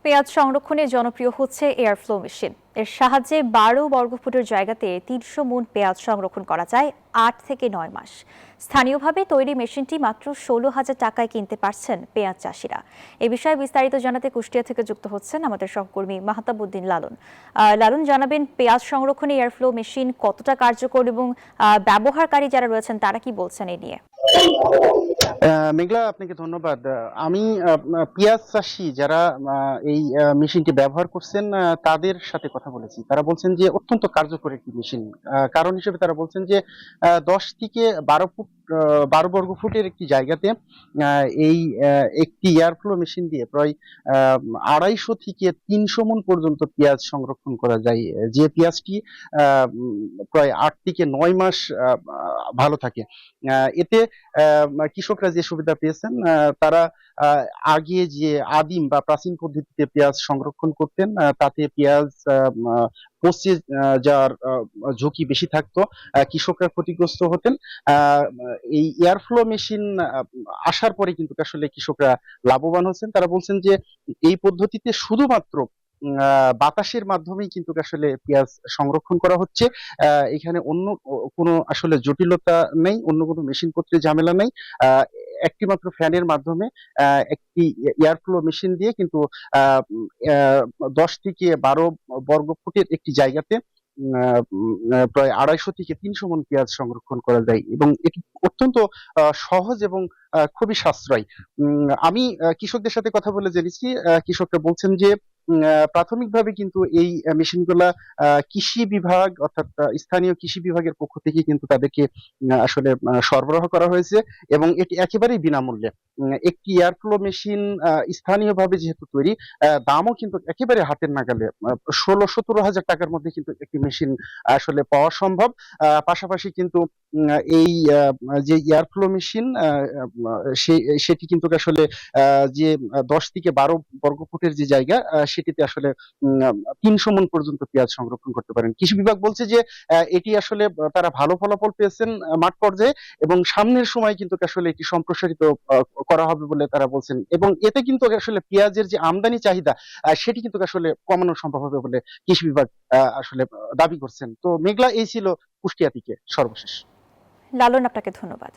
পেঁয়াজ সংরক্ষণে জনপ্রিয় হচ্ছে এয়ারফ্লো মেশিন। এর সাহায্যে ১২ বর্গফুটের জায়গাতে ৩০০ মণ পেঁয়াজ সংরক্ষণ করা যায় ৮ থেকে ৯ মাস। স্থানীয়ভাবে তৈরি মেশিনটি মাত্র ১৬,০০০ টাকায় কিনতে পারছেন পেঁয়াজ চাষিরা। এ বিষয়ে বিস্তারিত জানাতে কুষ্টিয়া থেকে যুক্ত হচ্ছেন আমাদের সহকর্মী মাহতাবউদ্দিন লালন। লালন, জানাবেন পেঁয়াজ সংরক্ষণে এয়ারফ্লো মেশিন কতটা কার্যকর এবং ব্যবহারকারী যারা রয়েছেন তারা কি বলছেন এ নিয়ে? মেঘলা, আপনাকে ধন্যবাদ। আমি পেঁয়াজ চাষি যারা এই মেশিনটি ব্যবহার করছেন তাদের সাথে কথা বলেছি। তারা বলছেন যে অত্যন্ত কার্যকর একটি মেশিন। কারণ হিসেবে তারা বলছেন যে ১০ থেকে ১২ বর্গ ফুটের একটি জায়গাতে এই একটি এয়ারফ্লো মেশিন দিয়ে প্রায় ২৫০ থেকে ৩০০ মণ পর্যন্ত পেঁয়াজ সংরক্ষণ করা যায়, যে পেঁয়াজটি প্রায় ৮ থেকে ৯ মাস ভালো থাকে। এতে কৃষকরা যে সুবিধা পেয়েছেন, তারা আহ, আগে যে আদিম বা প্রাচীন পদ্ধতিতে পেঁয়াজ সংরক্ষণ করতেন, তাতে পেঁয়াজ পচে যাওয়ার ঝুঁকি বেশি থাকতো, কৃষকরা ক্ষতিগ্রস্ত হতেন। আহ, এই এয়ারফ্লো মেশিন আসার পরে কিন্তু আসলে কৃষকরা লাভবান হচ্ছেন। তারা বলছেন যে এই পদ্ধতিতে শুধুমাত্র বাতাসের মাধ্যমেই কিন্তু আসলে পেঁয়াজ সংরক্ষণ করা হচ্ছে। এখানে অন্য কোনো আসলে জটিলতা নেই, অন্য কোনো মেশিন পত্রের ঝামেলা নেই। আহ, একটি মাত্র ফ্যানের মাধ্যমে একটি এয়ারফ্লো মেশিন দিয়ে কিন্তু ১০ থেকে ১২ বর্গ ফুটের একটি জায়গাতে প্রায় ২৫০ থেকে ৩০০ মণ পেঁয়াজ সংরক্ষণ করা যায়, এবং এটি অত্যন্ত সহজ এবং খুবই সাশ্রয়ী। আমি কৃষকদের সাথে কথা বলে জেনেছি, কৃষকরা বলছেন যে প্রাথমিকভাবে কিন্তু এই মেশিনগুলা কৃষি বিভাগ অর্থাৎ স্থানীয় কৃষি বিভাগের পক্ষ থেকে কিন্তু তাদেরকে আসলে সরবরাহ করা হয়েছে, এবং এটি একেবারেই বিনামূল্যে। একটি এয়ারফ্লো মেশিন স্থানীয়ভাবে যেহেতু তৈরি, দামও কিন্তু একেবারে হাতের নাগালে, ১৬-১৭ হাজার টাকার মধ্যে কিন্তু একটি মেশিন আসলে পাওয়া সম্ভব। পাশাপাশি কিন্তু এই যে এয়ারফ্লো মেশিন সেটি কিন্তু আসলে যে ১০ থেকে ১২ বর্গ ফুটের যে জায়গা, সেটিতে আসলে ৩০০ মণ পর্যন্ত পেঁয়াজ সংরক্ষণ করতে পারেন। কৃষি বিভাগ বলছে যে এটি আসলে তারা ভালো ফলাফল পেয়েছেন মাঠ পর্যায়ে, এবং সামনের সময় কিন্তু আসলে এটি সম্প্রসারিত করা হবে বলে তারা বলছেন, এবং এতে কিন্তু আসলে পেঁয়াজের যে আমদানি চাহিদা সেটি কিন্তু আসলে কমানো সম্ভব হবে বলে কৃষি বিভাগ আসলে দাবি করছেন। তো মেঘলা, এই ছিল কুষ্টিয়া থেকে সর্বশেষ। লালন, আপনাকে ধন্যবাদ।